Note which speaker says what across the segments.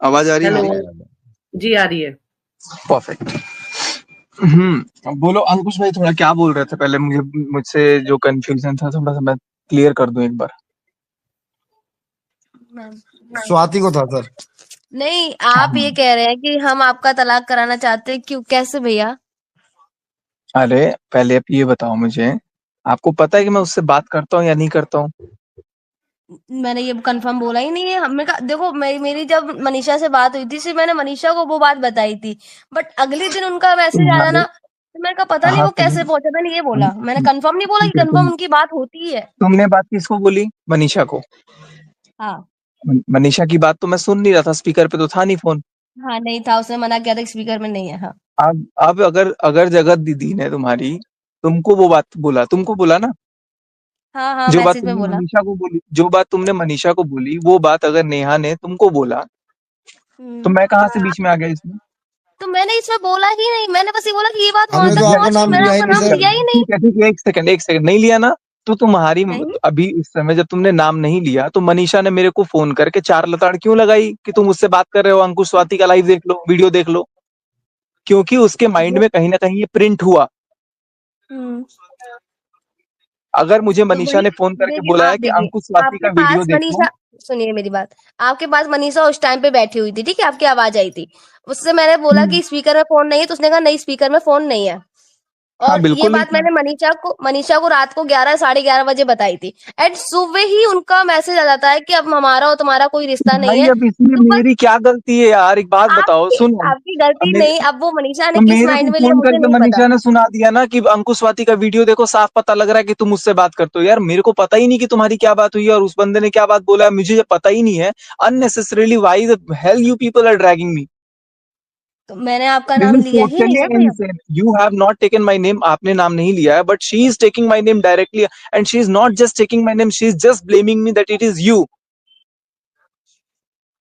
Speaker 1: आवाज आ रही है
Speaker 2: हेलो।
Speaker 1: मेरी?
Speaker 2: जी आ रही है।
Speaker 1: परफेक्ट। अब बोलो अंकुश भाई, थोड़ा क्या बोल रहे थे पहले? मुझसे जो कंफ्यूजन था थोड़ा सा मैं क्लियर कर दूं एक बार।
Speaker 3: स्वाति को था सर।
Speaker 4: नहीं, आप ये कह रहे हैं कि हम आपका तलाक कराना चाहते हैं, क्यों, कैसे भैया?
Speaker 1: अरे पहले आप ये बताओ मुझे, आपको पता है कि मैं उससे बात करता हूँ या नहीं करता हूँ?
Speaker 4: मैंने ये कंफर्म बोला ही नहीं है। हमने कहा देखो, मेरी जब मनीषा से बात हुई थी, सिर्फ मैंने मनीषा को वो बात बताई थी। बट अगले दिन उनका मैसेज आया
Speaker 1: तुम्हारे
Speaker 4: ना, तो मैंने कहा पता नहीं
Speaker 1: हाँ
Speaker 4: वो कैसे पहुंचा। मैंने ये बोला, मैंने कंफर्म नहीं बोला कि
Speaker 1: ठीक है,
Speaker 4: कंफर्म उनकी बात होती है।
Speaker 1: तुमने बात किसको बोली? मनीषा को?
Speaker 4: हाँ।
Speaker 1: मनीषा की बात तो मैं सुन नहीं रहा था, स्पीकर पे तो था नहीं फोन।
Speaker 4: हाँ, नहीं था, उसने मना किया था कि स्पीकर में नहीं है। हाँ।
Speaker 1: अब अगर अगर जगत दीदी ने तुम्हारी तुमको वो बात बोला, तुमको बोला ना,
Speaker 4: हाँ, हाँ,
Speaker 1: जो बात
Speaker 4: मैसेज में
Speaker 1: तुमने
Speaker 4: बोला।
Speaker 1: मनीषा को बोली, जो बात तुमने मनीषा को बोली, वो बात अगर नेहा ने तुमको बोला, तो
Speaker 4: हम्म।
Speaker 1: मैं कहाँ से बीच में आ गया इसमें?
Speaker 4: तो मैंने इसमें बोला ही नहीं, मैंने बस ये बोला कि ये बात वहां
Speaker 3: हमने तो
Speaker 4: तक
Speaker 3: आपका
Speaker 4: पहुंच गई,
Speaker 3: नाम
Speaker 4: मैंने
Speaker 3: लिया ही
Speaker 4: आपका
Speaker 3: नहीं
Speaker 4: नाम
Speaker 3: सर।
Speaker 4: लिया ही नहीं।
Speaker 1: ठीक है, एक सेकंड नहीं लिया ना, तो
Speaker 4: नहीं।
Speaker 1: अभी इस समय जब तुमने नाम नहीं लिया तो मनीषा ने मेरे को फोन करके चार लताड़ क्यों लगाई कि तुम उससे बात कर रहे हो, अंकुश स्वाति का लाइव देख लो, वीडियो देख लो। क्योंकि उसके माइंड
Speaker 4: वो
Speaker 1: में कहीं ना कहीं ये प्रिंट हुआ।
Speaker 4: हम्म
Speaker 1: अगर मुझे
Speaker 4: तो
Speaker 1: मनीषा
Speaker 4: वही।
Speaker 1: ने फोन करके
Speaker 4: देखिए,
Speaker 1: बोला
Speaker 4: आप
Speaker 1: है कि
Speaker 4: देखिए,
Speaker 1: अंकुश स्वाति
Speaker 4: आपके
Speaker 1: का वीडियो
Speaker 4: पास
Speaker 1: देखो।
Speaker 4: मनीषा, सुनिए मेरी बात। आपके पास मनीषा उस टाइम पे बैठी हुई थी, ठीक है, आपकी आवाज आई थी। उससे मैंने बोला
Speaker 1: हम्म,
Speaker 4: कि स्पीकर में फोन नहीं है, तो उसने कहा नहीं, स्पीकर में फोन नहीं है।
Speaker 1: हाँ
Speaker 4: और ये
Speaker 1: बिल्कुल नहीं
Speaker 4: बात
Speaker 1: था।
Speaker 4: मैंने मनीषा को रात को 11 साढ़े 11 बजे बताई थी। एंड सुबह ही उनका मैसेज आ जाता है कि अब हमारा और तुम्हारा कोई रिश्ता नहीं
Speaker 1: भाई
Speaker 4: है।
Speaker 1: अब इसमें
Speaker 4: तो बस
Speaker 1: मेरी क्या गलती है यार? एक बात बताओ,
Speaker 4: आपकी
Speaker 1: सुनो।
Speaker 4: आपकी
Speaker 1: अब
Speaker 4: गलती
Speaker 1: मेरे
Speaker 4: नहीं, अब वो मनीषा ने
Speaker 1: तो
Speaker 4: किस
Speaker 1: मेरे को
Speaker 4: माइंड में लिया
Speaker 1: फोन
Speaker 4: मुझे
Speaker 1: करके
Speaker 4: नहीं पता।
Speaker 1: मनीषा ने सुना दिया ना कि अंकुश वाती का वीडियो देखो, साफ पता लग रहा है कि तुम मुझसे बात करते हो। यार मेरे को पता ही नहीं कि तुम्हारी क्या बात हुई है और उस बंदे ने क्या बात बोला है, मुझे पता ही नहीं है। Unnecessarily why the hell you people are dragging me?
Speaker 4: तो मैंने आपका
Speaker 1: दिस
Speaker 4: नाम
Speaker 1: इज
Speaker 4: लिया ही नहीं
Speaker 1: टोटली
Speaker 4: ना भैया।
Speaker 1: Insane. You have not taken my name, आपने नाम नहीं लिया है, but she is taking my name directly, and she is not just taking my name, she is just blaming me that it is you.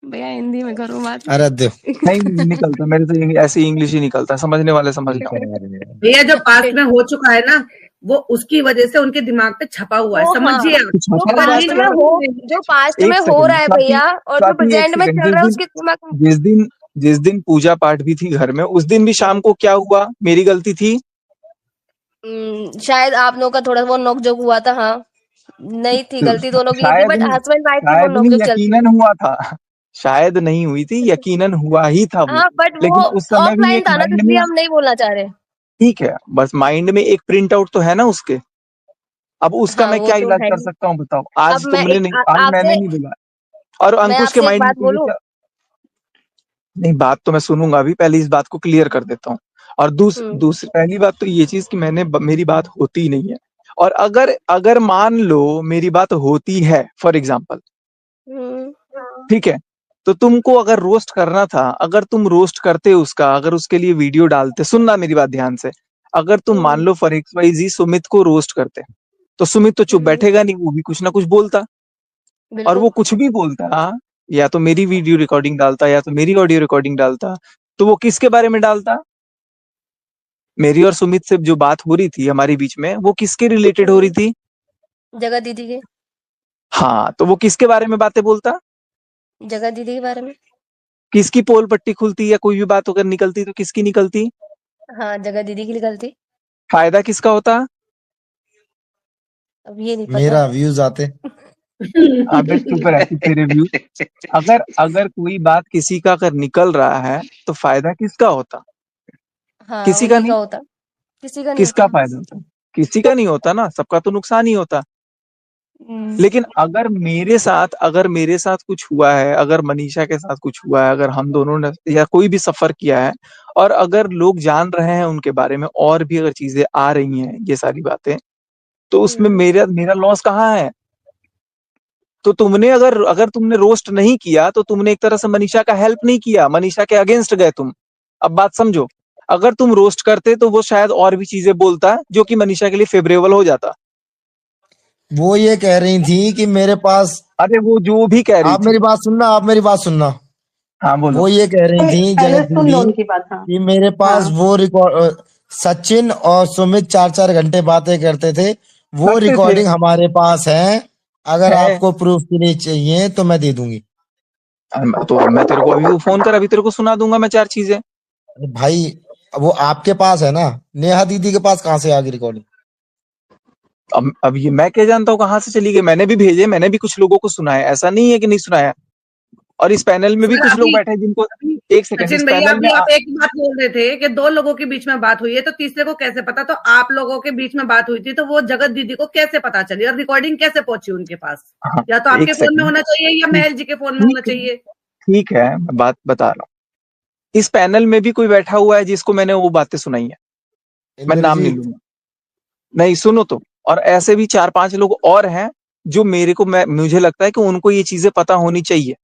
Speaker 4: भैया हिंदी में करो बात।
Speaker 3: अरे दो।
Speaker 1: नहीं निकलता मेरे से, ऐसे इंग्लिश ही निकलता है, समझने वाले समझ लो।
Speaker 2: भैया जो पास्ट में हो चुका है ना, वो उसकी वजह से उनके दिमाग पे छपा हुआ है,
Speaker 4: वो हाँ,
Speaker 2: समझिए आप।
Speaker 1: कुछ
Speaker 4: जो
Speaker 1: छपा हुआ है
Speaker 4: पास्ट
Speaker 1: तो
Speaker 4: में
Speaker 1: यार,
Speaker 4: हो, जो पास्ट में
Speaker 1: एक
Speaker 4: हो
Speaker 1: सेकंड
Speaker 4: रहा है
Speaker 1: स्वाति,
Speaker 4: भैया, और जो
Speaker 1: स्वाति एक
Speaker 4: प्रेजेंट में
Speaker 1: सेकंड,
Speaker 4: चल रहा है उसके दिमाग में।
Speaker 1: जिस दिन जिस दिन पूजा पाठ भी थी घर में, उस दिन भी शाम को क्या हुआ? मेरी गलती थी?
Speaker 4: शायद आप लोगों का थोड़ा वो नोक-झोंक हुआ था, हाँ। नहीं थी,
Speaker 1: तो
Speaker 4: गलती दोनों की नहीं थी,
Speaker 1: शायद
Speaker 4: बट
Speaker 1: नहीं,
Speaker 4: हस्बैंड वाइफ की वो
Speaker 1: शायद नहीं,
Speaker 4: नोक-झोंक चलती
Speaker 1: यकीनन
Speaker 4: है।
Speaker 1: हुआ था। शायद नहीं हुई थी, यकीनन हुआ ही था वो।
Speaker 4: हाँ, बट वो
Speaker 1: लेकिन उस समय भी
Speaker 4: ऑफलाइन
Speaker 1: एक
Speaker 4: था ना, तो
Speaker 1: माइंड में,
Speaker 4: इसलिए हम नहीं बोलना चाह रहे।
Speaker 1: ठीक है, बस माइंड में एक प्रिंट आउट तो है ना उसके। अब उसका
Speaker 4: हाँ,
Speaker 1: मैं
Speaker 4: वो
Speaker 1: क्या
Speaker 4: तो
Speaker 1: इलाज
Speaker 4: है
Speaker 1: कर
Speaker 4: ही।
Speaker 1: सकता हूँ बताओ?
Speaker 4: अब
Speaker 1: आज
Speaker 4: मैं
Speaker 1: तुमने
Speaker 4: एक
Speaker 1: नहीं, आज मैंने
Speaker 4: आपसे
Speaker 1: नहीं बोला, और
Speaker 4: मैं
Speaker 1: अंकुश के
Speaker 4: आपसे एक
Speaker 1: माइंड में
Speaker 4: बात
Speaker 1: तो ये
Speaker 4: बोलूँ?
Speaker 1: क्या? नहीं, बात तो मैं सुनूंगा अभी, पहले इस बात को क्लियर कर देता हूँ। और
Speaker 4: हुँ,
Speaker 1: दूसरी पहली बात तो ये चीज कि मेरी बात होती ही नहीं है। और अगर अगर मान लो मेरी बात होती है, फॉर एग्जाम्पल,
Speaker 4: हुँ,
Speaker 1: ठीक है, तो तुमको अगर रोस्ट करना था, अगर तुम रोस्ट करते उसका, अगर उसके लिए वीडियो डालते, सुनना मेरी बात ध्यान से, अगर तुम मान
Speaker 4: हुँ,
Speaker 1: लो फॉर एक्स वाई जी सुमित को रोस्ट करते, तो सुमित तो चुप
Speaker 4: हुँ,
Speaker 1: बैठेगा नहीं, वो भी कुछ ना कुछ बोलता। और
Speaker 4: बिल्कुल।
Speaker 1: वो कुछ भी बोलता, या तो मेरी वीडियो रिकॉर्डिंग डालता या तो मेरी ऑडियो रिकॉर्डिंग डालता, तो वो किसके बारे में डालता? मेरी और सुमित से जो बात हो रही थी हमारी बीच में, वो किसके रिलेटेड हो रही
Speaker 4: हुँ,
Speaker 1: थी?
Speaker 4: जगह दीदी के।
Speaker 1: हाँ, तो वो किसके बारे में बातें बोलता?
Speaker 4: जगह दीदी के बारे में।
Speaker 1: किसकी पोल पट्टी खुलती या कोई भी बात अगर निकलती तो किसकी निकलती?
Speaker 4: हाँ, जगह दीदी की निकलती।
Speaker 1: फायदा किसका होता?
Speaker 4: अब ये नहीं पता।
Speaker 3: मेरा व्यूज आते।
Speaker 1: अबे चुप रह, तू तेरे व्यू। अगर अगर कोई बात किसी का अगर निकल रहा है तो फायदा किसका होता?
Speaker 4: हाँ,
Speaker 1: किसी का
Speaker 4: उन्हीं का
Speaker 1: नहीं।
Speaker 4: होता, किसी का नहीं
Speaker 1: किसका
Speaker 4: होता।
Speaker 1: फायदा होता? किसी का नहीं होता ना, सबका तो नुकसान ही होता।
Speaker 4: हुँ,
Speaker 1: लेकिन अगर मेरे साथ कुछ हुआ है, अगर मनीषा के साथ कुछ हुआ है, अगर हम दोनों ने या कोई भी सफर किया है, और अगर लोग जान रहे हैं उनके बारे में और भी अगर चीजें आ रही हैं, ये सारी बातें, तो उसमें
Speaker 4: हुँ,
Speaker 1: मेरा मेरा लॉस कहाँ है? तो तुमने अगर अगर तुमने रोस्ट नहीं किया तो तुमने एक तरह से मनीषा का हेल्प नहीं किया, मनीषा के अगेंस्ट गए तुम। अब बात समझो, अगर तुम रोस्ट करते तो वो शायद और भी चीजें बोलता जो कि मनीषा के लिए फेवरेबल हो जाता।
Speaker 3: वो ये कह रही थी कि मेरे पास,
Speaker 1: अरे वो जो भी कह रही
Speaker 3: आप
Speaker 1: थी।
Speaker 3: मेरी बात सुनना, आप मेरी बात सुनना।
Speaker 1: हाँ बोलो।
Speaker 3: वो ये कह रही थी
Speaker 5: पहले
Speaker 3: जगत
Speaker 5: सुन
Speaker 3: दीदी
Speaker 5: लो उनकी बात। हाँ,
Speaker 3: कि मेरे पास
Speaker 5: हाँ,
Speaker 3: वो रिकॉर्ड, सचिन और सुमित 4-4 घंटे बातें करते थे, वो
Speaker 1: करते थे।
Speaker 3: रिकॉर्डिंग हमारे पास है। अगर
Speaker 1: है।
Speaker 3: आपको प्रूफ के लिए चाहिए तो मैं दे दूंगी।
Speaker 1: तो मैं तेरे को अभी वो फोन कर, अभी तेरे को सुना दूंगा मैं 4 चीजें।
Speaker 3: अरे भाई वो आपके पास है ना, नेहा दीदी के पास कहाँ से आ गई रिकॉर्डिंग?
Speaker 1: अब ये मैं क्या जानता हूँ कहाँ से चली गई, मैंने भी भेजे, मैंने भी कुछ लोगों को सुनाया, ऐसा नहीं है कि नहीं सुनाया। और इस पैनल में भी
Speaker 2: सर
Speaker 1: कुछ लोग
Speaker 2: अभी
Speaker 1: बैठे हैं जिनको, एक सेकंड, इस
Speaker 2: सचिन भैया
Speaker 1: पैनल में
Speaker 2: अभी आप एक बात बोल रहे थे कि 2 लोगों के बीच में बात हुई है, तो तीसरे को कैसे पता? तो आप लोगों के बीच में बात हुई थी, तो वो जगत दीदी को कैसे पता चली और रिकॉर्डिंग कैसे पहुंची उनके पास?
Speaker 1: हाँ,
Speaker 2: या तो आपके
Speaker 1: एक
Speaker 2: फोन में
Speaker 1: सेकंड,
Speaker 2: होना चाहिए या महल जी के फोन में होना
Speaker 1: ठीक है,
Speaker 2: चाहिए।
Speaker 1: ठीक है, मैं बात बता रहा हूँ। इस पैनल में भी कोई बैठा हुआ है जिसको मैंने वो बातें सुनाई है, मैं नाम नहीं
Speaker 3: इंद्रजीत।
Speaker 1: लूंगा, नहीं सुनो तो। और ऐसे भी 4-5 लोग और हैं जो मुझे लगता है कि उनको ये चीजें पता होनी चाहिए।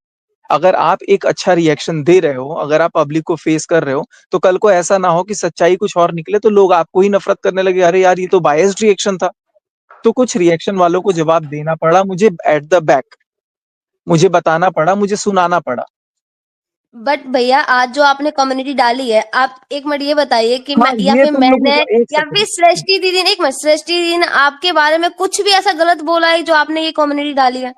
Speaker 1: अगर आप एक अच्छा रिएक्शन दे रहे हो, अगर आप पब्लिक को फेस कर रहे हो, तो कल को ऐसा ना हो कि सच्चाई कुछ और निकले तो लोग आपको ही नफरत करने लगे, अरे यार ये तो बायस्ड रिएक्शन था। तो कुछ रिएक्शन वालों को जवाब देना पड़ा मुझे एट द बैक, मुझे बताना पड़ा, मुझे सुनाना पड़ा।
Speaker 4: बट भैया आज जो आपने कम्युनिटी डाली है, आप एक मिनट ये बताइए कि
Speaker 1: हाँ,
Speaker 4: या
Speaker 1: ये
Speaker 4: फिर
Speaker 1: तुम लोगों
Speaker 4: मैंने
Speaker 1: का, एक
Speaker 4: या फिर
Speaker 1: सेकंड,
Speaker 4: सृष्टि दीदी ने, एक मिनट, सृष्टि दीदी ने आपके बारे में कुछ भी ऐसा गलत बोला है जो आपने ये कम्युनिटी डाली है?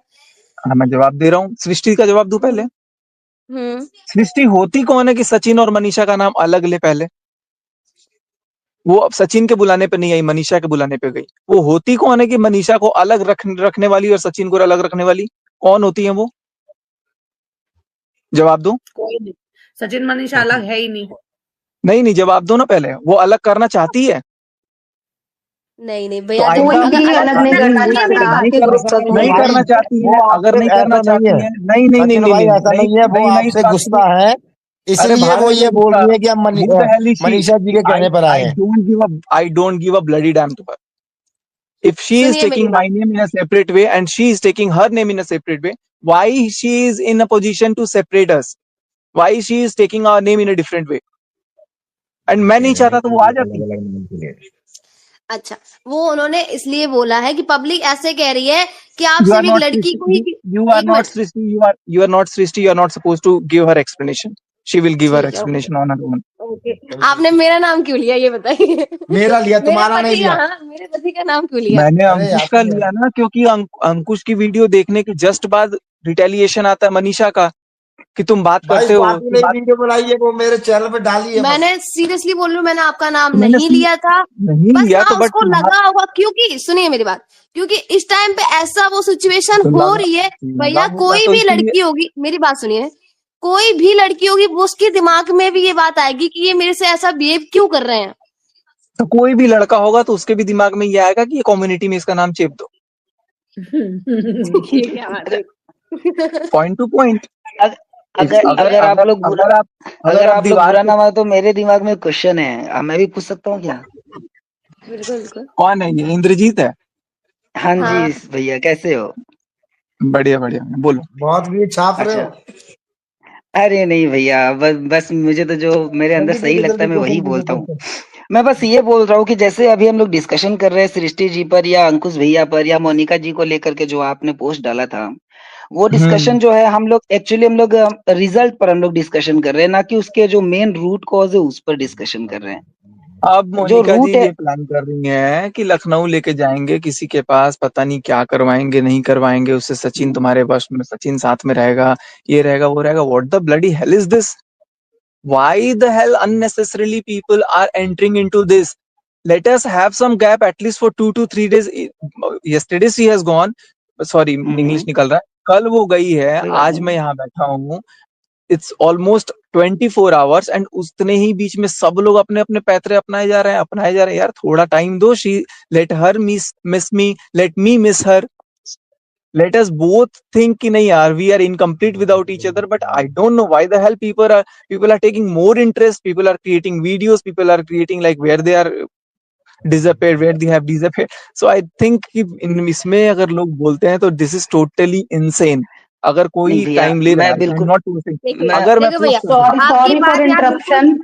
Speaker 1: हाँ मैं जवाब दे रहा हूँ, सृष्टि का जवाब दूं पहले।
Speaker 4: हम्म।
Speaker 1: सृष्टि होती कौन है कि सचिन और मनीषा का नाम अलग ले पहले? वो अब सचिन के बुलाने पे नहीं आई, मनीषा के बुलाने पे गई। वो होती कौन है कि मनीषा को अलग रखने वाली और सचिन को अलग रखने वाली? कौन होती है वो? जवाब दो।
Speaker 2: कोई नहीं, सचिन मनीषा अलग है ही नहीं।
Speaker 1: नहीं नहीं, जवाब दो ना पहले, वो अलग करना चाहती है?
Speaker 4: नहीं नहीं
Speaker 1: तो
Speaker 4: भैया देखो,
Speaker 1: आइंदा
Speaker 4: अगर
Speaker 5: भी अलग नहीं करना
Speaker 4: सुनिए मेरी
Speaker 5: चाहता
Speaker 4: बात,
Speaker 1: नहीं
Speaker 3: सचिन
Speaker 1: करना
Speaker 3: भाई,
Speaker 1: चाहती
Speaker 3: वो
Speaker 1: है, अगर
Speaker 3: आपसे
Speaker 1: नहीं करना
Speaker 3: ऐसा नहीं
Speaker 1: चाहती
Speaker 3: है,
Speaker 1: है, नहीं नहीं नहीं
Speaker 3: सचिन
Speaker 1: नहीं
Speaker 3: भाई
Speaker 1: नहीं
Speaker 3: ऐसा
Speaker 1: नहीं
Speaker 3: नहीं है, वो
Speaker 1: नहीं,
Speaker 3: आपसे
Speaker 1: इस बात
Speaker 3: गुस्सा
Speaker 1: पे,
Speaker 3: है,
Speaker 1: अरे
Speaker 3: इसलिए
Speaker 1: भाड़
Speaker 3: वो
Speaker 1: में
Speaker 3: ये बोल
Speaker 1: गुस्सा,
Speaker 3: रही है कि हम
Speaker 1: who the hell is she?
Speaker 3: Manisha ji के कहने पर आए हैं।
Speaker 1: I don't give a bloody damn to her. If she is
Speaker 4: सुनिए मेरी
Speaker 1: taking my
Speaker 4: बात,
Speaker 1: name in a separate way and she is taking her name in a separate way, why she is in a position to separate us? Why she is taking our name in a different way? And मैं नहीं चाहता तो वो आ जाती।
Speaker 4: अच्छा, वो उन्होंने इसलिए बोला है कि पब्लिक ऐसे कह रही है कि आप
Speaker 1: You are
Speaker 4: सिर्फ एक
Speaker 1: not
Speaker 4: लड़की
Speaker 1: Srishti.
Speaker 4: को ही,
Speaker 1: You are
Speaker 4: एक
Speaker 1: not
Speaker 4: minute,
Speaker 1: Srishti. You are not Srishti. You are not supposed to give her explanation. She will give her
Speaker 4: ठीक है,
Speaker 1: explanation on her own.
Speaker 4: Okay. आपने मेरा नाम क्यों लिया ये बताइए?
Speaker 3: मेरा लिया,
Speaker 4: मेरे
Speaker 3: तुम्हारा नहीं
Speaker 4: पति का,
Speaker 3: लिया।
Speaker 4: हाँ, मेरे पति का नाम क्यों लिया?
Speaker 1: मैंने
Speaker 3: अरे
Speaker 1: अंकुश का लिया ना, क्योंकि अंकुश की वीडियो देखने के जस्ट बाद रिटेलिएशन आता है मनीषा का कि तुम बात
Speaker 3: भाई
Speaker 1: करते हो
Speaker 3: स्वाति
Speaker 1: कि
Speaker 3: ने
Speaker 1: बात,
Speaker 3: वीडियो बनाई है, वो मेरे चैनल पे डाली है बस।
Speaker 4: मैंने सीरियसली बोल रही हूँ, मैंने आपका नाम
Speaker 1: मैंने
Speaker 4: नहीं लिया था।
Speaker 1: नहीं
Speaker 4: बस
Speaker 1: लिया
Speaker 4: हाँ,
Speaker 1: तो, बट
Speaker 4: उसको लगा होगा, क्योंकि सुनिए मेरी बात, क्योंकि इस टाइम पे ऐसा वो सिचुएशन
Speaker 1: तो
Speaker 4: हो
Speaker 1: लगा
Speaker 4: रही है।
Speaker 1: लगा
Speaker 4: भैया
Speaker 1: होगा
Speaker 4: कोई
Speaker 1: तो
Speaker 4: भी
Speaker 1: इसीलिए,
Speaker 4: लड़की होगी, मेरी बात सुनिए, कोई भी लड़की होगी, वो उसके दिमाग में भी ये बात आएगी कि ये मेरे से ऐसा बिहेव क्यों कर रहे हैं।
Speaker 1: तो कोई भी लड़का होगा तो उसके भी दिमाग में ये आएगा कि ये कम्युनिटी में इसका नाम चेप दो।
Speaker 4: ये क्या बात है?
Speaker 1: Point two point.
Speaker 5: अगर आप लोग बुरा
Speaker 1: अगर आप
Speaker 5: अगर आप लोग
Speaker 1: दीवार
Speaker 5: बुरा
Speaker 1: पे,
Speaker 5: ना मानो तो मेरे दिमाग में क्वेश्चन है, मैं भी पूछ सकता हूँ क्या?
Speaker 4: बिल्कुल बिल्कुल।
Speaker 1: कौन है ये? इंद्रजीत है?
Speaker 5: हाँ
Speaker 4: हाँ
Speaker 5: जी भैया, कैसे हो?
Speaker 1: बढ़िया बढ़िया, बोलो।
Speaker 3: बहुत भी छाप रहे
Speaker 5: अच्छा,
Speaker 3: हो।
Speaker 5: अरे नहीं भैया, बस मुझे तो जो मेरे अंदर
Speaker 3: जल्दी
Speaker 5: सही
Speaker 3: पूछो,
Speaker 5: लगता
Speaker 3: जल्दी
Speaker 5: है मैं वही
Speaker 3: क्वेश्चन
Speaker 5: बोलता
Speaker 3: पूछो,
Speaker 5: हूँ। मैं बस ये बोल रहा हूँ कि जैसे अभी हम लोग डिस्कशन कर रहे हैं सृष्टि जी पर या अंकुश भैया पर या मोनिका जी को लेकर के जो आपने पोस्ट डाला था, वो डिस्कशन जो है हम लोग रिजल्ट पर हम लोग डिस्कशन कर रहे हैं, ना कि उसके जो मेन रूट कॉज है उस पर डिस्कशन कर रहे हैं।
Speaker 1: अब
Speaker 5: जो
Speaker 1: मोनिका जी
Speaker 5: रूट है,
Speaker 1: ये प्लान कर रही हैं कि लखनऊ लेके जाएंगे किसी के पास, पता नहीं क्या करवाएंगे नहीं करवाएंगे उससे, सचिन तुम्हारे वश में, सचिन साथ में रहेगा, ये रहेगा वो रहेगा। What the bloody hell is this? Why the hello unnecessarily people are entering into this? Let us have some gap at least for 2 to 3 days. Yesterday she has gone, sorry English निकल रहा है, कल वो गई है,
Speaker 5: कोई बात
Speaker 1: आज
Speaker 5: नहीं।
Speaker 1: मैं यहाँ बैठा हूँ। इट्स ऑलमोस्ट 24 आवर्स एंड उतने ही बीच में सब लोग अपने अपने पैतरे अपनाए जा रहे हैं यार, थोड़ा टाइम दो। She let her miss me, let me miss her, let us both think कि नहीं यार we are incomplete without each other. But I don't know why the hell people are taking more interest, people are creating videos, people are creating like where they are disappeared, where they have disappeared. So I think कि इसमें अगर लोग बोलते हैं तो this is totally insane. अगर
Speaker 5: नहीं
Speaker 1: कोई
Speaker 5: भैया,
Speaker 1: टाइम ले रहा
Speaker 5: मैं
Speaker 1: है,
Speaker 5: बिल्कुल
Speaker 1: नॉट posting,
Speaker 4: देखिए
Speaker 1: अगर मैं
Speaker 4: देखिए भैया,
Speaker 1: पोस्ट कर दूं,
Speaker 4: आपकी
Speaker 6: सॉरी फॉर
Speaker 4: बात यहाँ बिल्कुल,
Speaker 6: इंटरप्शन,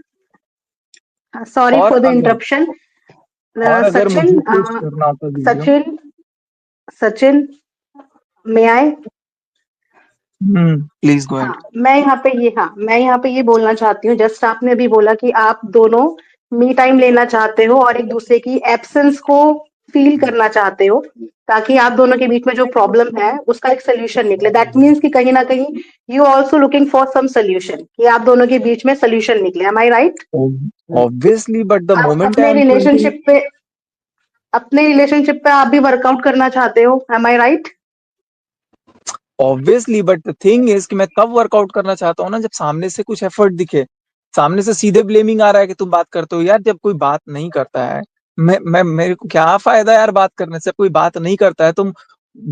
Speaker 6: सॉरी
Speaker 1: और
Speaker 6: फॉर द
Speaker 1: अगर
Speaker 6: इंटरप्शन।
Speaker 1: और अगर
Speaker 6: सचिन,
Speaker 1: मुझे पोस्ट करना होता वीडियो,
Speaker 6: सचिन मे आए?
Speaker 1: Please go ahead.
Speaker 6: मैं यहाँ पे ये बोलना चाहती हूँ, जस्ट आपने अभी बोला कि आप दोनों मी टाइम लेना चाहते हो और एक दूसरे की एब्सेंस को फील करना चाहते हो। ताकि आप दोनों के बीच में जो प्रॉब्लम है उसका एक सोल्यूशन निकले। दैट मीन्स कि कहीं ना कहीं you also looking for some solution, कि आप दोनों के बीच में सोल्यूशन निकले। Am I right?
Speaker 1: Obviously, but the
Speaker 6: आप
Speaker 1: moment I am
Speaker 6: अपने रिलेशनशिप पे आप भी वर्कआउट करना चाहते हो। Am I right?
Speaker 1: Obviously, but the thing is कि मैं तब वर्कआउट करना चाहता हूँ ना जब सामने से कुछ एफर्ट दिखे। सामने से सीधे ब्लेमिंग आ रहा है कि तुम बात करते हो। यार जब कोई बात नहीं करता है, मैं मेरे को क्या फायदा यार बात करने से। कोई बात नहीं करता है तो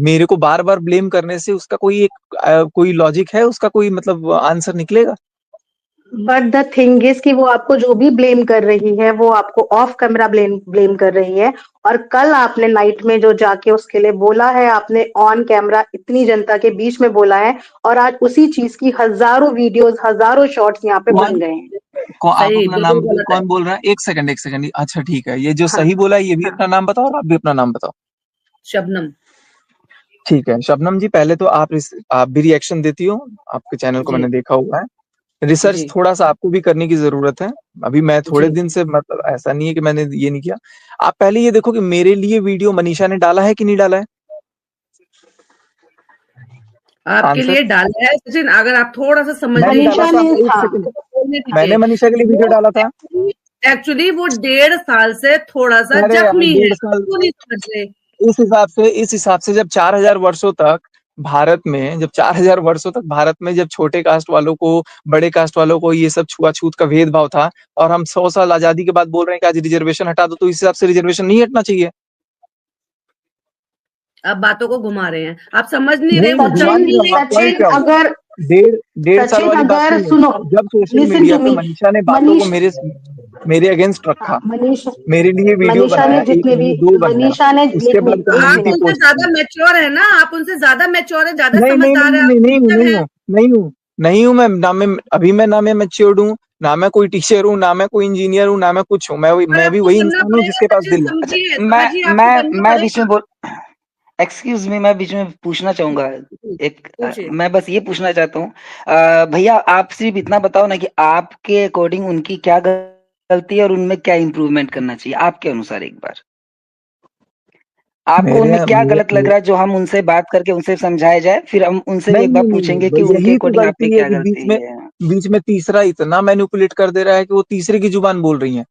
Speaker 1: मेरे को बार बार ब्लेम करने से उसका कोई लॉजिक है, उसका कोई मतलब आंसर निकलेगा?
Speaker 6: बट द थिंग इज कि वो आपको जो भी ब्लेम कर रही है वो आपको ऑफ कैमरा ब्लेम कर रही है, और कल आपने नाइट में जो जाके उसके लिए बोला है आपने ऑन कैमरा इतनी जनता के बीच में बोला है, और आज उसी चीज की हजारों वीडियोस हजारों शॉर्ट्स यहाँ पे बन गए हैं।
Speaker 1: आप
Speaker 2: सही,
Speaker 1: अपना नाम
Speaker 2: बिल्कुल
Speaker 1: बताओ,
Speaker 2: गलत है।
Speaker 1: कौन बोल रहा है? एक सेकंड। अच्छा ठीक है, ये जो
Speaker 6: हाँ
Speaker 1: सही बोला है ये भी
Speaker 6: हाँ
Speaker 1: अपना नाम बताओ और आप भी अपना नाम बताओ।
Speaker 2: शबनम।
Speaker 1: ठीक है शबनम जी, पहले तो आप भी रिएक्शन देती हो, आपके चैनल को
Speaker 2: जी
Speaker 1: मैंने देखा हुआ है। रिसर्च
Speaker 2: जी
Speaker 1: थोड़ा सा आपको भी करने की जरूरत है। अभी मैं थोड़े
Speaker 2: जी।
Speaker 1: दिन से, मतलब ऐसा नहीं है कि मैंने ये नहीं किया। आप पहले ये देखो कि मेरे लिए वीडियो मनीषा ने डाला है कि नहीं डाला है।
Speaker 2: आपके
Speaker 1: आंसर।
Speaker 2: लिए डाला है सचिन, अगर आप थोड़ा सा समझ
Speaker 1: मैंने
Speaker 2: लीजिए।
Speaker 1: डाला
Speaker 6: मनीषा
Speaker 1: था,
Speaker 6: ने,
Speaker 1: एक
Speaker 6: हाँ
Speaker 1: सेकंड।
Speaker 2: बोलने
Speaker 1: मैंने
Speaker 2: दीजिए।
Speaker 1: मनीषा के लिए वीडियो
Speaker 2: वो
Speaker 1: डाला था।
Speaker 2: एक्चुअली वो 1.5 साल से थोड़ा सा
Speaker 1: अरे यार
Speaker 2: जख्मी है,
Speaker 1: 1.5 साल।
Speaker 2: वो नहीं समझ रहे।
Speaker 1: इस हिसाब से जब 4000 वर्षों तक भारत में जब छोटे कास्ट वालों को, बड़े कास्ट वालों को ये सब छुआछूत का भेदभाव था, और हम 100 साल आजादी के बाद बोल रहे हैं कि आज रिजर्वेशन हटा दो, तो इस हिसाब से रिजर्वेशन नहीं हटना चाहिए।
Speaker 2: आप बातों को घुमा रहे हैं, आप समझ नहीं रहे।
Speaker 1: नहीं
Speaker 2: वो
Speaker 1: मैं घुमा नहीं
Speaker 2: जख्मी
Speaker 1: रहा हूँ, आप पॉइंट
Speaker 6: सचिन
Speaker 1: पे आओ।
Speaker 6: अगर
Speaker 1: डेढ़ साल
Speaker 6: सचिन
Speaker 1: वाली बात
Speaker 6: अगर
Speaker 1: नहीं है।
Speaker 6: सुनो,
Speaker 1: जब सोशल
Speaker 6: लिसन
Speaker 1: मीडिया
Speaker 6: टू
Speaker 1: पे
Speaker 6: मी।
Speaker 1: मनीषा ने बातों को
Speaker 6: मनीष
Speaker 1: मेरे अगेंस्ट
Speaker 6: हाँ,
Speaker 1: रखा, मेरे लिए वीडियो
Speaker 6: मनीषा ने
Speaker 1: बनाया, एक
Speaker 6: जितने भी,
Speaker 1: नहीं दो बनाया,
Speaker 6: मनीषा ने,
Speaker 1: उसके
Speaker 6: एक
Speaker 1: बाद
Speaker 6: मिनट एक
Speaker 2: आप
Speaker 1: कम्युनिटी
Speaker 6: मिनट
Speaker 2: उनसे
Speaker 1: पोस्ट
Speaker 2: ज्यादा
Speaker 1: की।
Speaker 2: मैच्योर है ना, आप उनसे ज्यादा मैच्योर है, ज्यादा
Speaker 1: नहीं नहीं
Speaker 2: समझदार
Speaker 1: नहीं
Speaker 2: है, आप
Speaker 1: नहीं नहीं हूँ,
Speaker 2: टीचर
Speaker 1: नहीं
Speaker 2: है।
Speaker 1: हूँ, नहीं हूँ मैं मैच्योर्ड हूँ, ना मैं कोई टीचर हूँ, ना मैं कोई इंजीनियर हूँ, ना मैं कुछ हूँ।
Speaker 2: पर
Speaker 1: मैं भी
Speaker 2: आपको
Speaker 1: वही
Speaker 2: बनना
Speaker 1: इंसान हूँ
Speaker 2: पड़ेगा
Speaker 1: जिसके पास
Speaker 2: सचिन,
Speaker 1: दिल है।
Speaker 5: अच्छा,
Speaker 2: समझिए
Speaker 5: मैं
Speaker 2: समझिए, आपको बनना
Speaker 5: मैं बीच में
Speaker 2: पड़ेगा।
Speaker 5: बोल एक्सक्यूज मी, मैं बीच में पूछना चाहूंगा।
Speaker 2: जी,
Speaker 5: एक
Speaker 2: पूछिए।
Speaker 5: मैं बस ये पूछना चाहता हूँ, भैया आप सिर्फ इतना बताओ ना कि आपके अकॉर्डिंग उनकी क्या गलती है और उनमें क्या इम्प्रूवमेंट करना चाहिए आपके अनुसार। एक बार आपको
Speaker 1: मेरे
Speaker 5: उनमें क्या
Speaker 1: मेरे,
Speaker 5: गलत लग रहा है जो हम उनसे बात करके उनसे समझाया जाए, फिर हम उनसे भी
Speaker 1: नहीं
Speaker 5: एक बार
Speaker 1: नहीं नहीं
Speaker 5: पूछेंगे
Speaker 1: नहीं,
Speaker 5: कि उनके
Speaker 1: यही तो
Speaker 5: अकॉर्डिंग आप पे
Speaker 1: गलती है
Speaker 5: क्या
Speaker 1: कि
Speaker 5: गलती है।
Speaker 1: बीच में तीसरा इतना मैनिपुलेट कर दे रहा है कि वो तीसरे की जुबान बोल रही है।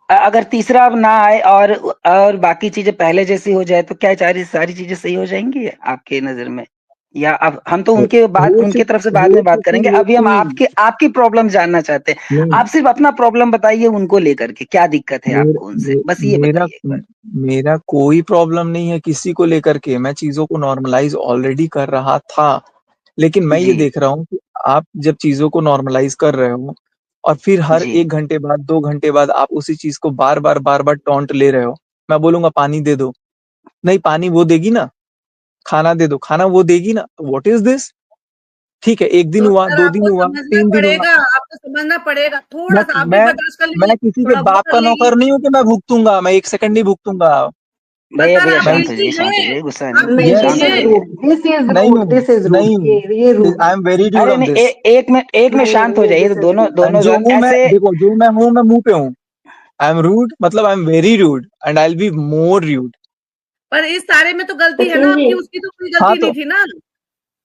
Speaker 5: अगर तीसरा अब ना आए और बाकी चीजें पहले जैसी हो जाए तो क्या सारी चीजें सही हो जाएंगी आपके नजर में? या अब हम तो उनके तरफ से बाद
Speaker 1: हो
Speaker 5: में बात करेंगे,
Speaker 1: चुकी
Speaker 5: अभी हम आपकी प्रॉब्लम जानना चाहते हैं।
Speaker 1: नहीं।
Speaker 5: आप सिर्फ अपना प्रॉब्लम बताइए उनको लेकर के, क्या दिक्कत है
Speaker 1: मेर,
Speaker 5: आपको उनसे,
Speaker 1: मे,
Speaker 5: बस ये
Speaker 1: मेरा
Speaker 5: बताइए एक बार।
Speaker 1: मेरा कोई प्रॉब्लम नहीं है किसी को लेकर के। मैं चीजों को नॉर्मलाइज ऑलरेडी कर रहा था, लेकिन मैं ये
Speaker 5: जी
Speaker 1: देख रहा हूँ कि आप जब चीजों को नॉर्मलाइज कर रहे हो और फिर हर
Speaker 5: जी
Speaker 1: 1 घंटे बाद 2 घंटे बाद आप उसी चीज को बार बार टॉन्ट ले रहे हो। मैं बोलूंगा पानी दे दो, नहीं पानी वो देगी ना। खाना दे दो, खाना वो देगी ना। What is this? ठीक है, एक दिन
Speaker 2: तो
Speaker 1: हुआ,
Speaker 2: सर
Speaker 1: 2 दिन
Speaker 2: आपको
Speaker 1: हुआ,
Speaker 2: समझना
Speaker 1: 3 दिन हुआ।
Speaker 2: पड़ेगा, आपको समझना पड़ेगा, थोड़ा
Speaker 1: मैं
Speaker 2: सा आप भी
Speaker 1: मैं
Speaker 2: बर्दाश्त कर लीजिए,
Speaker 1: मैं किसी के
Speaker 2: थोड़ा
Speaker 1: बाप
Speaker 2: बहुत कर
Speaker 1: का
Speaker 2: लीजिए।
Speaker 1: नौकर नहीं हूँ कि मैं भुगतूंगा। मैं 1 सेकंड नहीं भुगतूंगा।
Speaker 2: पर
Speaker 5: भैया
Speaker 2: सर
Speaker 5: भैया
Speaker 2: आप
Speaker 1: मैं
Speaker 2: गिल्टी
Speaker 5: शांत हो
Speaker 2: हैं,
Speaker 5: जाइए, गुस्सा
Speaker 2: आप
Speaker 5: नहीं,
Speaker 6: नहीं,
Speaker 2: गिल्टी
Speaker 6: दिस
Speaker 5: शांत हो
Speaker 6: इज
Speaker 2: हैं।
Speaker 5: जाइए।
Speaker 6: रूड, दिस इज
Speaker 1: नहीं
Speaker 6: रूड,
Speaker 1: हूँ,
Speaker 6: दिस इज रूड,
Speaker 1: नहीं
Speaker 6: ये
Speaker 1: हूँ।
Speaker 6: रूड
Speaker 1: आई
Speaker 6: है।
Speaker 1: एम वेरी ड्यूड
Speaker 5: अरे
Speaker 1: ऑन
Speaker 5: नहीं,
Speaker 1: दिस।
Speaker 5: एक मिनट
Speaker 6: नहीं
Speaker 5: शांत हो
Speaker 6: नहीं,
Speaker 5: जाइए,
Speaker 6: दिस
Speaker 5: तो
Speaker 6: इज
Speaker 5: दोनों
Speaker 6: रूड।
Speaker 1: एंड
Speaker 5: दोनों
Speaker 1: जो
Speaker 5: जन
Speaker 1: हूँ मैं,
Speaker 5: ऐसे।
Speaker 1: देखो जो मैं हूँ मैं मुंह पे हूँ। आई एम रूड, मतलब I am very rude and I will be more rude.
Speaker 2: पर इस सारे में तो गलती है ना
Speaker 6: सचिन जी,
Speaker 2: आपकी, उसकी तो कोई
Speaker 1: हाँ
Speaker 2: गलती नहीं
Speaker 1: तो
Speaker 2: थी ना।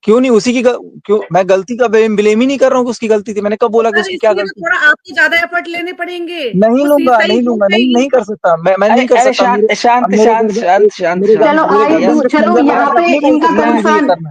Speaker 1: क्यों नहीं क्यों मैं गलती का ब्लेम ही नहीं कर रहा हूँ कि उसकी गलती थी। मैंने कब
Speaker 2: तो
Speaker 1: बोला कि
Speaker 2: सर
Speaker 1: उसकी क्या
Speaker 2: इसलिए तो
Speaker 1: गलती थी?
Speaker 2: थोड़ा आपको ज्यादा एफर्ट लेने पड़ेंगे,
Speaker 1: नहीं
Speaker 2: वो
Speaker 1: लूंगा,
Speaker 2: सही
Speaker 1: नहीं
Speaker 2: हो
Speaker 1: लूंगा, नहीं
Speaker 2: जाएगी।
Speaker 1: नहीं कर सकता। मैं
Speaker 5: अरे
Speaker 1: नहीं कर
Speaker 5: अरे
Speaker 1: सकता।
Speaker 5: शांत शांत
Speaker 1: मेरे
Speaker 5: शांत
Speaker 1: गर्दन
Speaker 5: शांत शांत शांत
Speaker 6: चलो
Speaker 5: शांत
Speaker 6: आई
Speaker 5: भैया।
Speaker 6: डू,
Speaker 1: पे
Speaker 6: चलो
Speaker 1: खंजर
Speaker 6: यहाँ
Speaker 1: लगा के
Speaker 6: पे
Speaker 1: नहीं बोल
Speaker 6: इनका
Speaker 1: सकता मुझे ये
Speaker 6: कंसर्न,
Speaker 1: करना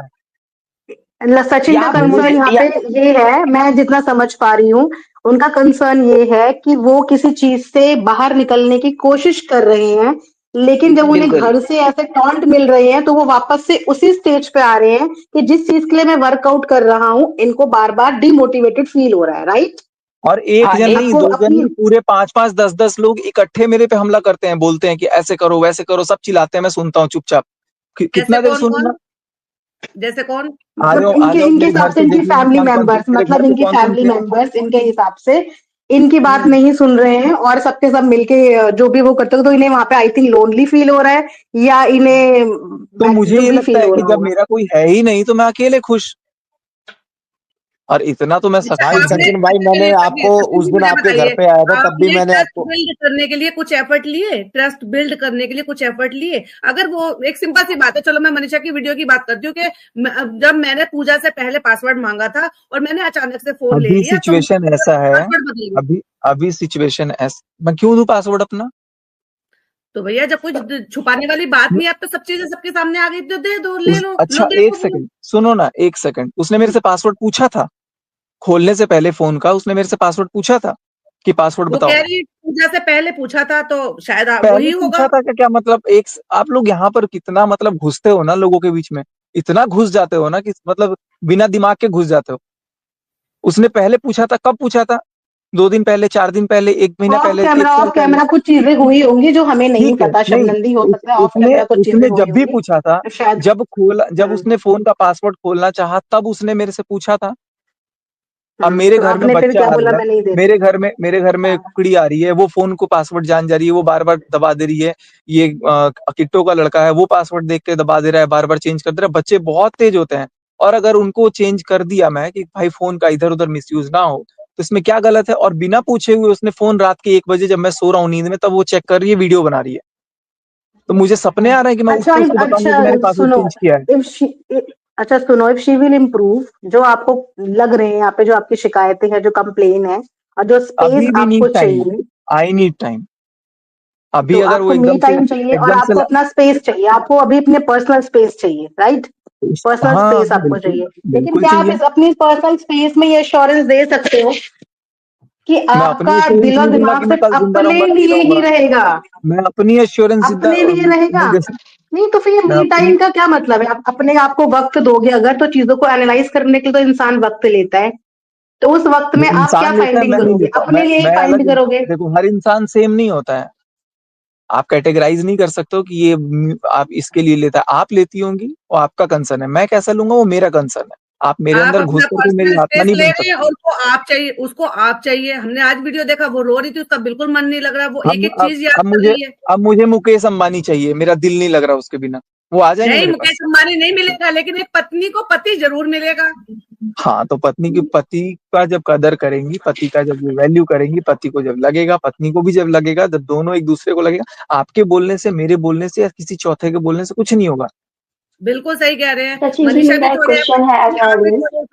Speaker 1: है।
Speaker 6: सचिन का
Speaker 5: यहाँ
Speaker 1: मेरे
Speaker 6: कंसर्न यहाँ पे ये है, मैं जितना समझ पा रही हूँ, उनका कंसर्न ये है कि वो किसी चीज से बाहर निकलने की कोशिश कर रहे हैं, लेकिन जब उन्हें
Speaker 5: बिल्कुल।
Speaker 6: घर से ऐसे टॉन्ट मिल रहे हैं तो वो वापस से उसी स्टेज पे आ रहे हैं कि जिस चीज के लिए मैं वर्कआउट कर रहा हूँ इनको बार बार डिमोटिवेटेड फील हो रहा है। राइट?
Speaker 1: और एक
Speaker 5: हाँ
Speaker 1: जन नहीं,
Speaker 6: आपको
Speaker 1: 2 जन
Speaker 6: अपनी,
Speaker 1: नहीं, पूरे 5 5 10 10 लोग इकट्ठे मेरे पे हमला करते हैं, बोलते हैं कि ऐसे करो वैसे करो, सब चिल्लाते हैं, मैं सुनता हूँ चुपचाप।
Speaker 2: जैसे
Speaker 1: कितना देर
Speaker 2: कौन
Speaker 1: सुनूंगा?
Speaker 2: कौन, जैसे कौन?
Speaker 6: मतलब
Speaker 1: आ
Speaker 6: इनके
Speaker 1: जाओ
Speaker 6: इनके
Speaker 1: मेरे
Speaker 6: हिसाब
Speaker 1: घर
Speaker 6: से
Speaker 1: पे
Speaker 6: इनकी
Speaker 1: देख लेना
Speaker 6: फैमिली
Speaker 1: कौन कौन थे
Speaker 6: मेंबर्स,
Speaker 1: मेरे घर
Speaker 6: मतलब
Speaker 1: पे
Speaker 6: इनकी
Speaker 1: कौन
Speaker 6: फैमिली
Speaker 1: थे।
Speaker 6: मेंबर्स इनके हिसाब से इनकी बात
Speaker 1: हम्म,
Speaker 6: नहीं सुन रहे हैं, और सबके सब मिलके जो भी वो करते हो, तो इन्हें वहां पे आई थिंक लोनली फील हो रहा है, या इन्हें
Speaker 1: तो मुझे
Speaker 6: जो
Speaker 1: ये
Speaker 6: भी
Speaker 1: लगता
Speaker 6: फील
Speaker 1: है
Speaker 6: हो
Speaker 1: कि
Speaker 6: रहा
Speaker 1: जब
Speaker 6: होगा।
Speaker 1: मेरा कोई है ही नहीं तो मैं अकेले खुश। और इतना तो मैं
Speaker 2: अच्छा,
Speaker 1: सच्चाई
Speaker 3: भाई
Speaker 1: हूँ।
Speaker 2: आपने
Speaker 3: सचिन भाई
Speaker 2: ट्रस्ट के
Speaker 3: मैंने
Speaker 2: लिए
Speaker 3: आपको उस दिन
Speaker 2: मुझे
Speaker 3: आपके घर
Speaker 2: बताइए,
Speaker 3: पे आया था तब भी
Speaker 2: आपने
Speaker 3: मैंने
Speaker 2: ट्रस्ट
Speaker 3: आपको
Speaker 2: बिल्ड करने के लिए कुछ एफर्ट लिए? ट्रस्ट बिल्ड करने के लिए कुछ एफर्ट लिए? अगर वो एक सिंपल सी बात है, चलो मैं मनीषा की वीडियो की बात करती हूँ कि जब मैंने पूजा से पहले पासवर्ड मांगा था और मैंने अचानक से फोन ले
Speaker 1: अभी
Speaker 2: लिया, तो
Speaker 1: सिचुएशन ऐसा है,
Speaker 2: पासवर्ड बदलिए।
Speaker 1: अभी सिचुएशन ऐसा, मैं क्यों दूं पासवर्ड अपना?
Speaker 2: तो भैया जब कुछ छुपाने वाली बात नहीं है, अब तो सब चीजें सबके सामने आ गई, तो दे दो, ले लो,
Speaker 1: अच्छा
Speaker 2: लो देखो
Speaker 1: एक सेकंड सुनो ना, एक सेकंड, उसने मेरे से पासवर्ड पूछा था खोलने से पहले फोन का, उसने मेरे से पासवर्ड पूछा था कि पासवर्ड
Speaker 2: वो
Speaker 1: बताओ।
Speaker 2: कह रही पूजा से पहले पूछा था, तो शायद वही
Speaker 1: पहले
Speaker 2: होगा।
Speaker 1: पूछा था क्या? क्या मतलब आप लोग यहाँ पर कितना मतलब घुसते हो ना लोगों के बीच में, इतना घुस जाते हो ना कि मतलब बिना दिमाग के घुस जाते हो। उसने पहले पूछा था, कब पूछा था? 2 दिन पहले, 4 दिन पहले, 1 महीना पहले, 1 साल
Speaker 6: ऑफ
Speaker 1: पहले?
Speaker 6: कैमरा कुछ चीजें हुई होंगी जो हमें नहीं
Speaker 1: ठीक है,
Speaker 6: पता,
Speaker 1: नहीं,
Speaker 6: शबनंदी हो सकता है, ऑफ
Speaker 1: उसने
Speaker 6: कैमरा कुछ चीजें
Speaker 1: उसने
Speaker 6: हुई
Speaker 1: जब भी
Speaker 6: होंगी
Speaker 1: पूछा था,
Speaker 6: तो शायद।
Speaker 1: जब उसने फोन का पासवर्ड खोलना चाहा, तब उसने मेरे से पूछा था। अब मेरे
Speaker 6: तो
Speaker 1: घर में
Speaker 6: आपने फिर
Speaker 1: बच्चा
Speaker 6: क्या
Speaker 1: आ
Speaker 6: बोला,
Speaker 1: रहा है,
Speaker 6: मैं नहीं देती?
Speaker 1: मेरे घर में
Speaker 6: हाँ।
Speaker 1: कुकड़ी आ रही है, वो फोन को पासवर्ड जान जा रही है, वो बार बार दबा दे रही है। ये किट्टो का लड़का है, वो पासवर्ड देख के दबा दे रहा है, बार बार चेंज कर दे रहा है। बच्चे बहुत तेज होते हैं, और अगर उनको चेंज कर दिया मैं कि भाई फोन का इधर उधर मिसयूज ना हो, तो इसमें क्या गलत है? और बिना पूछे हुए उसने फोन रात के 1 बजे, जब मैं सो रहा हूँ नींद में, तब वो चेक कर रही है, वीडियो बना रही है। तो मुझे सपने आ रहे हैं कि मैं उठ
Speaker 6: अच्छा
Speaker 1: के उसको बताऊंगा कि मैंने
Speaker 6: अच्छा
Speaker 1: पासवर्ड
Speaker 6: सुनो,
Speaker 1: चेंज किया है।
Speaker 6: इफ शी अच्छा सुनो, इफ शी विल इम्प्रूव, जो आपको लग रहे हैं यहाँ पे, जो आपकी शिकायतें हैं, जो कंप्लेन है, और जो स्पेस
Speaker 1: अभी भी
Speaker 6: आपको
Speaker 1: नीड टाइम,
Speaker 6: चाहिए,
Speaker 1: आई नीड टाइम। अभी
Speaker 6: तो
Speaker 1: अगर वो
Speaker 6: आपको मी टाइम चाहिए और
Speaker 1: एकदम से
Speaker 6: आपको अपना स्पेस चाहिए, आपको अभी अपने पर्सनल स्पेस चाहिए, राइट? पर्सनल
Speaker 1: हाँ
Speaker 6: स्पेस
Speaker 1: हाँ,
Speaker 6: आपको
Speaker 1: बिल्कुल
Speaker 6: चाहिए, लेकिन
Speaker 1: बिल्कुल
Speaker 6: क्या आप
Speaker 1: चाहिए।
Speaker 6: इस अपनी पर्सनल स्पेस में ये एश्योरेंस दे सकते हो कि
Speaker 1: मैं अपनी
Speaker 6: आपका
Speaker 1: एश्योरेंस
Speaker 6: दिल और
Speaker 1: नहीं दूंगा
Speaker 6: दिमाग
Speaker 1: कि मैं
Speaker 6: सिर्फ
Speaker 1: कल जिंदा
Speaker 6: अपने
Speaker 1: रहूंगा, नहीं
Speaker 6: लिए ही
Speaker 1: रहूंगा।
Speaker 6: रहेगा?
Speaker 1: मैं अपनी एश्योरेंस जिंदा
Speaker 6: अपने लिए रहेगा?
Speaker 1: नहीं दे सकता।
Speaker 6: नहीं तो फिर
Speaker 1: मैं
Speaker 6: मी
Speaker 1: अपनी
Speaker 6: टाइम का क्या मतलब है? आप अपने आप को वक्त दोगे अगर, तो चीजों को एनालाइज करने के लिए तो इंसान वक्त लेता है, तो उस वक्त में आप क्या
Speaker 1: इंसान लेता है,
Speaker 6: फाइंडिंग
Speaker 1: मैं नहीं
Speaker 6: करोगे?
Speaker 1: लेता,
Speaker 6: अपने लिए ही
Speaker 1: मैं
Speaker 6: फाइंड
Speaker 1: अलग
Speaker 6: करोगे।
Speaker 1: देखो, हर इंसान सेम नहीं होता है। आप कैटेगराइज नहीं कर सकते हो कि ये आप इसके लिए लेता है, आप लेती होंगी, वो आपका कंसर्न है। मैं कैसा लूंगा वो मेरा कंसर्न है। आप मेरे
Speaker 2: आप
Speaker 1: अंदर घुस
Speaker 2: अपना
Speaker 1: करके मेरी
Speaker 2: पर्सनल
Speaker 1: आत्मा
Speaker 2: स्पेस
Speaker 1: नहीं
Speaker 2: ले
Speaker 1: बन
Speaker 2: रहे हैं
Speaker 1: सकते।
Speaker 2: और उसको आप चाहिए। हमने आज वीडियो देखा, वो रो रही थी, उसका बिल्कुल मन नहीं लग रहा, वो एक
Speaker 1: हम
Speaker 2: एक चीज याद कर रही है।
Speaker 1: अब मुझे मुकेश अंबानी चाहिए, मेरा दिल नहीं लग रहा उसके बिना। वो आ जाएंगे
Speaker 2: नहीं,
Speaker 1: मेरे
Speaker 2: मुकेश
Speaker 1: पास।
Speaker 2: अंबानी नहीं मिलेगा, लेकिन एक पत्नी को पति जरूर मिलेगा।
Speaker 1: हाँ, तो पति का जब कदर करेंगी, पति का जब वैल्यू करेंगी, पति को जब लगेगा, पत्नी को भी जब लगेगा, जब दोनों एक दूसरे को लगेगा। आपके बोलने से, मेरे बोलने से, या किसी चौथे के बोलने से कुछ नहीं होगा।
Speaker 2: बिल्कुल सही कह रहे हैं।
Speaker 7: सचिन जी,
Speaker 2: मनीषा भी
Speaker 7: मेरा एक
Speaker 2: थोड़े
Speaker 7: क्वेश्चन है एज
Speaker 2: आप भी
Speaker 7: ऑडियंस।
Speaker 2: थोड़े